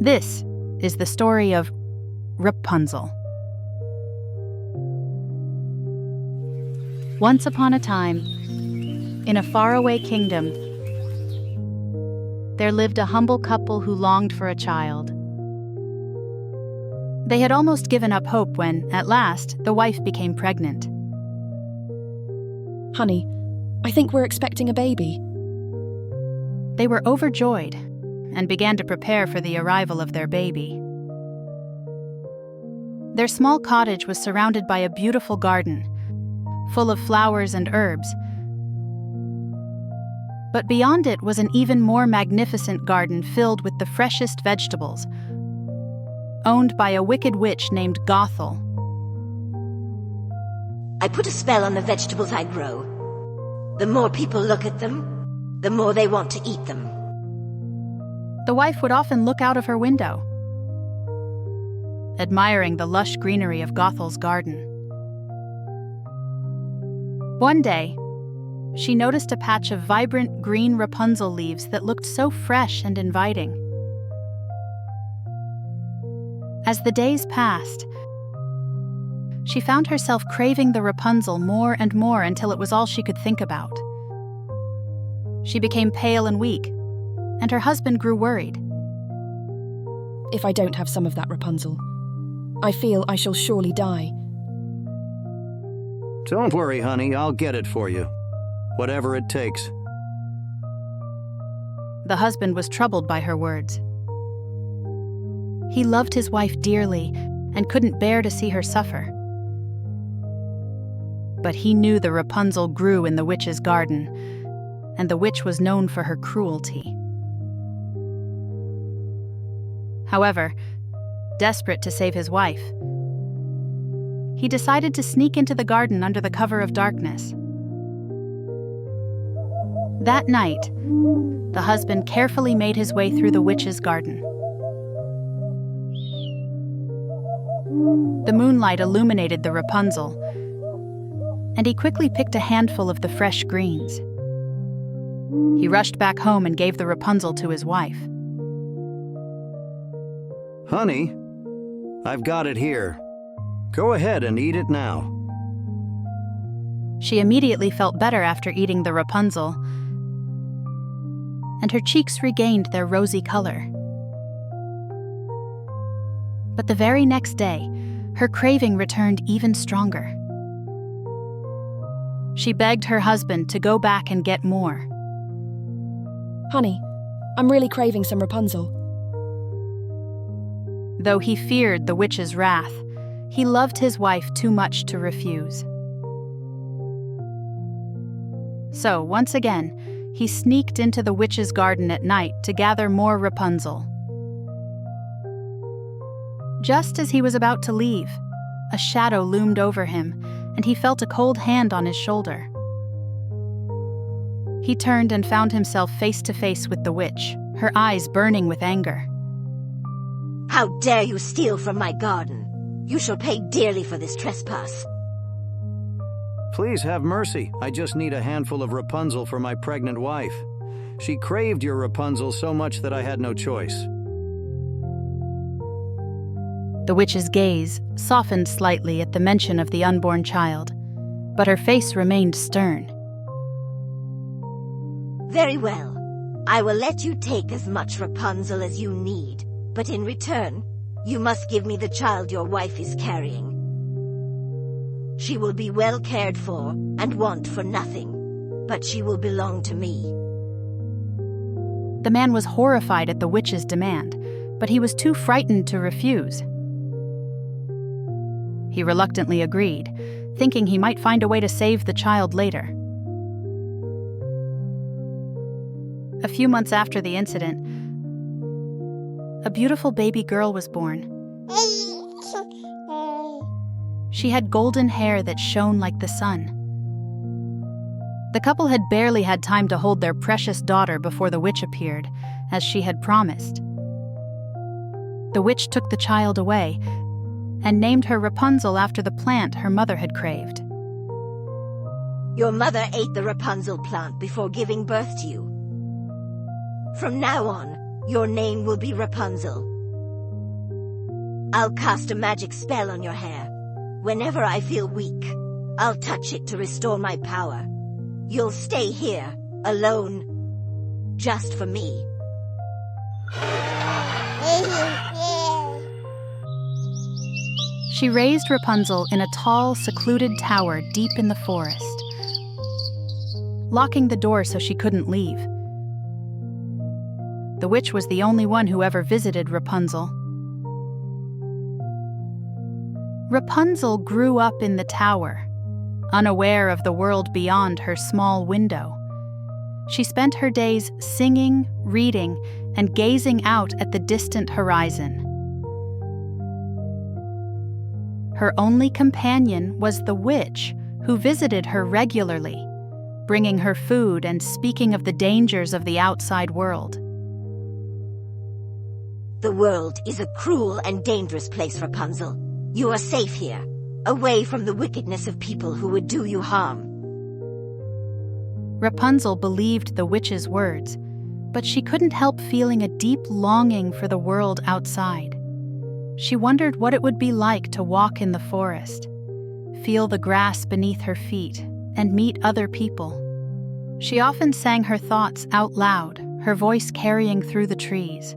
This is the story of Rapunzel. Once upon a time, in a faraway kingdom, there lived a humble couple who longed for a child. They had almost given up hope when, at last, the wife became pregnant. Honey, I think we're expecting a baby. They were overjoyed and began to prepare for the arrival of their baby. Their small cottage was surrounded by a beautiful garden, full of flowers and herbs. But beyond it was an even more magnificent garden filled with the freshest vegetables, owned by a wicked witch named Gothel. I put a spell on the vegetables I grow. The more people look at them, the more they want to eat them. The wife would often look out of her window, admiring the lush greenery of Gothel's garden. One day, she noticed a patch of vibrant green Rapunzel leaves that looked so fresh and inviting. As the days passed, she found herself craving the Rapunzel more and more until it was all she could think about. She became pale and weak, and her husband grew worried. If I don't have some of that Rapunzel, I feel I shall surely die. Don't worry, honey, I'll get it for you. Whatever it takes. The husband was troubled by her words. He loved his wife dearly and couldn't bear to see her suffer. But he knew the Rapunzel grew in the witch's garden, and the witch was known for her cruelty. However, desperate to save his wife, he decided to sneak into the garden under the cover of darkness. That night, the husband carefully made his way through the witch's garden. The moonlight illuminated the Rapunzel, and he quickly picked a handful of the fresh greens. He rushed back home and gave the Rapunzel to his wife. Honey, I've got it here. Go ahead and eat it now. She immediately felt better after eating the Rapunzel, and her cheeks regained their rosy color. But the very next day, her craving returned even stronger. She begged her husband to go back and get more. Honey, I'm really craving some Rapunzel. Though he feared the witch's wrath, he loved his wife too much to refuse. So, once again, he sneaked into the witch's garden at night to gather more Rapunzel. Just as he was about to leave, a shadow loomed over him, and he felt a cold hand on his shoulder. He turned and found himself face to face with the witch, her eyes burning with anger. How dare you steal from my garden? You shall pay dearly for this trespass. Please have mercy. I just need a handful of Rapunzel for my pregnant wife. She craved your Rapunzel so much that I had no choice. The witch's gaze softened slightly at the mention of the unborn child, but her face remained stern. Very well. I will let you take as much Rapunzel as you need, but in return, you must give me the child your wife is carrying. She will be well cared for and want for nothing, but she will belong to me. The man was horrified at the witch's demand, but he was too frightened to refuse. He reluctantly agreed, thinking he might find a way to save the child later. A few months after the incident, a beautiful baby girl was born. She had golden hair that shone like the sun. The couple had barely had time to hold their precious daughter before the witch appeared, as she had promised. The witch took the child away and named her Rapunzel after the plant her mother had craved. Your mother ate the Rapunzel plant before giving birth to you. From now on, your name will be Rapunzel. I'll cast a magic spell on your hair. Whenever I feel weak, I'll touch it to restore my power. You'll stay here, alone, just for me. She raised Rapunzel in a tall, secluded tower deep in the forest, locking the door so she couldn't leave. The witch was the only one who ever visited Rapunzel. Rapunzel grew up in the tower, unaware of the world beyond her small window. She spent her days singing, reading, and gazing out at the distant horizon. Her only companion was the witch, who visited her regularly, bringing her food and speaking of the dangers of the outside world. The world is a cruel and dangerous place, Rapunzel. You are safe here, away from the wickedness of people who would do you harm. Rapunzel believed the witch's words, but she couldn't help feeling a deep longing for the world outside. She wondered what it would be like to walk in the forest, feel the grass beneath her feet, and meet other people. She often sang her thoughts out loud, her voice carrying through the trees.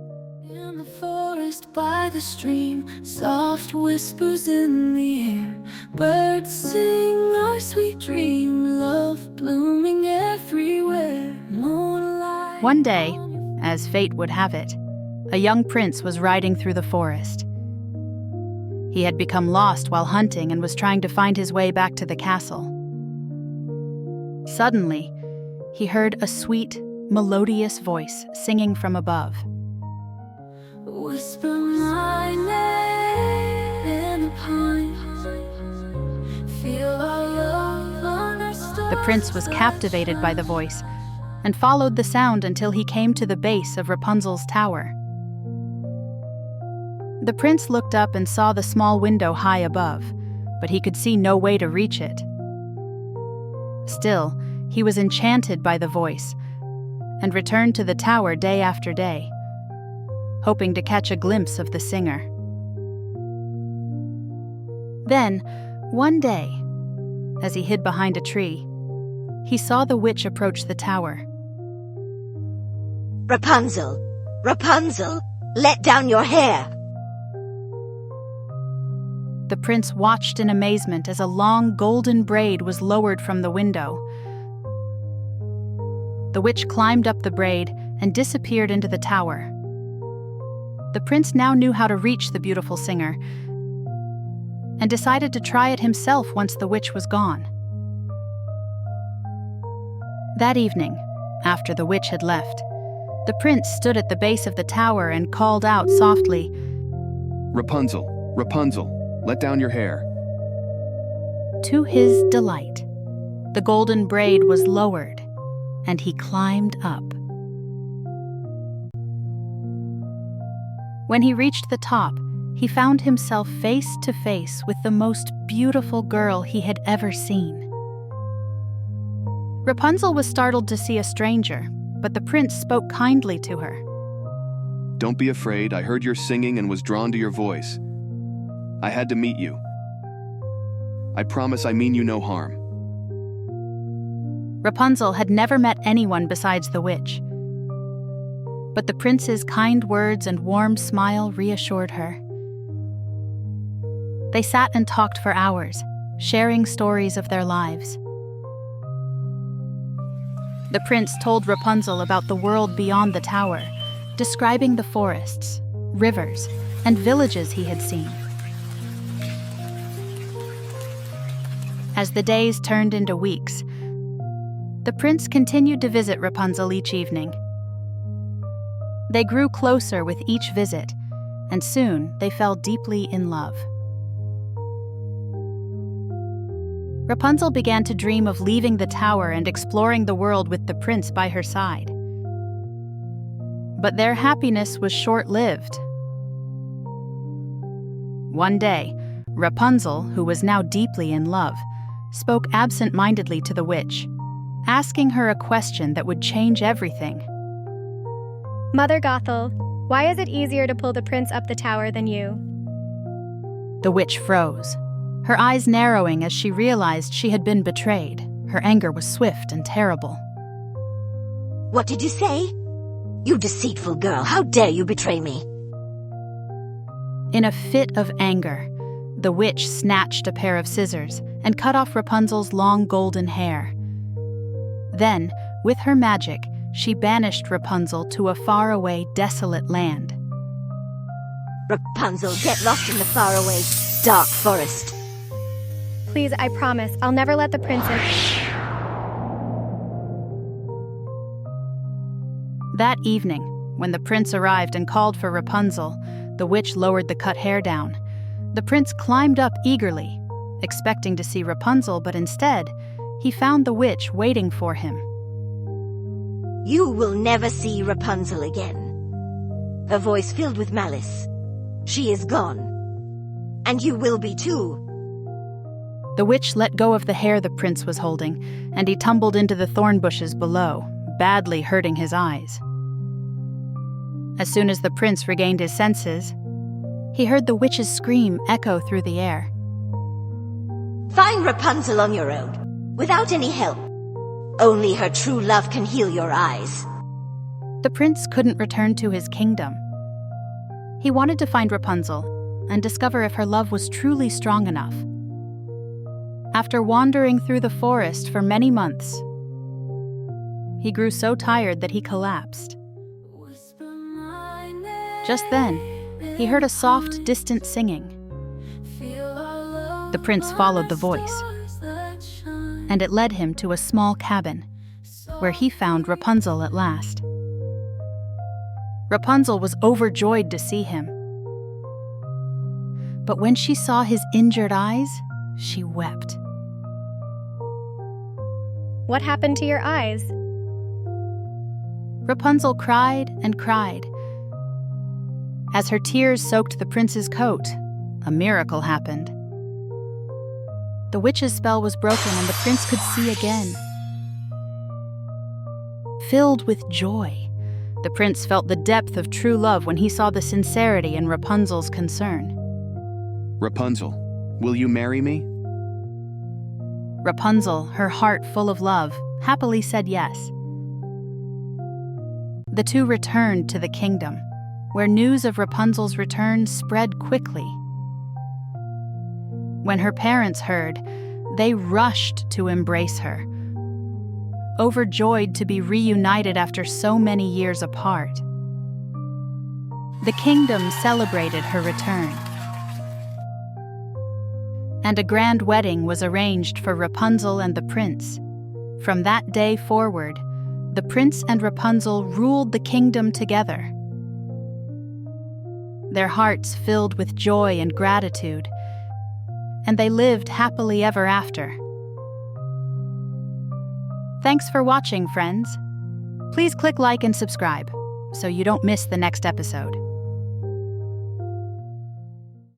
In the forest by the stream, soft whispers in the air, birds sing our sweet dream, love blooming everywhere. Moonlight. One day, as fate would have it, a young prince was riding through the forest. He had become lost while hunting and was trying to find his way back to the castle. Suddenly, he heard a sweet, melodious voice singing from above. Whisper my name in the pines, feel our love on our stars. The prince was captivated by the voice and followed the sound until he came to the base of Rapunzel's tower. The prince looked up and saw the small window high above, but he could see no way to reach it. Still, he was enchanted by the voice and returned to the tower day after day, hoping to catch a glimpse of the singer. Then, one day, as he hid behind a tree, he saw the witch approach the tower. Rapunzel! Rapunzel! Let down your hair! The prince watched in amazement as a long golden braid was lowered from the window. The witch climbed up the braid and disappeared into the tower. The prince now knew how to reach the beautiful singer and decided to try it himself once the witch was gone. That evening, after the witch had left, the prince stood at the base of the tower and called out softly, "Rapunzel, Rapunzel, let down your hair." To his delight, the golden braid was lowered, and he climbed up. When he reached the top, he found himself face to face with the most beautiful girl he had ever seen. Rapunzel was startled to see a stranger, but the prince spoke kindly to her. "Don't be afraid, I heard your singing and was drawn to your voice. I had to meet you. I promise I mean you no harm." Rapunzel had never met anyone besides the witch, but the prince's kind words and warm smile reassured her. They sat and talked for hours, sharing stories of their lives. The prince told Rapunzel about the world beyond the tower, describing the forests, rivers, and villages he had seen. As the days turned into weeks, the prince continued to visit Rapunzel each evening. They grew closer with each visit, and soon they fell deeply in love. Rapunzel began to dream of leaving the tower and exploring the world with the prince by her side. But their happiness was short-lived. One day, Rapunzel, who was now deeply in love, spoke absent-mindedly to the witch, asking her a question that would change everything. Mother Gothel, why is it easier to pull the prince up the tower than you? The witch froze, her eyes narrowing as she realized she had been betrayed. Her anger was swift and terrible. What did you say? You deceitful girl, how dare you betray me? In a fit of anger, the witch snatched a pair of scissors and cut off Rapunzel's long golden hair. Then, with her magic, she banished Rapunzel to a faraway, desolate land. Rapunzel, get lost in the faraway, dark forest. Please, I promise, I'll never let the prince in. That evening, when the prince arrived and called for Rapunzel, the witch lowered the cut hair down. The prince climbed up eagerly, expecting to see Rapunzel, but instead, he found the witch waiting for him. You will never see Rapunzel again. Her voice filled with malice. She is gone. And you will be too. The witch let go of the hair the prince was holding, and he tumbled into the thorn bushes below, badly hurting his eyes. As soon as the prince regained his senses, he heard the witch's scream echo through the air. Find Rapunzel on your own, without any help. Only her true love can heal your eyes. The prince couldn't return to his kingdom. He wanted to find Rapunzel and discover if her love was truly strong enough. After wandering through the forest for many months, he grew so tired that he collapsed. Just then, he heard a soft, distant singing. The prince followed the voice, and it led him to a small cabin, where he found Rapunzel at last. Rapunzel was overjoyed to see him. But when she saw his injured eyes, she wept. What happened to your eyes? Rapunzel cried and cried. As her tears soaked the prince's coat, a miracle happened. The witch's spell was broken and the prince could see again. Filled with joy, the prince felt the depth of true love when he saw the sincerity in Rapunzel's concern. Rapunzel, will you marry me? Rapunzel, her heart full of love, happily said yes. The two returned to the kingdom, where news of Rapunzel's return spread quickly. When her parents heard, they rushed to embrace her, overjoyed to be reunited after so many years apart. The kingdom celebrated her return, and a grand wedding was arranged for Rapunzel and the prince. From that day forward, the prince and Rapunzel ruled the kingdom together. Their hearts filled with joy and gratitude, and they lived happily ever after. Thanks for watching, friends. Please click like and subscribe so you don't miss the next episode.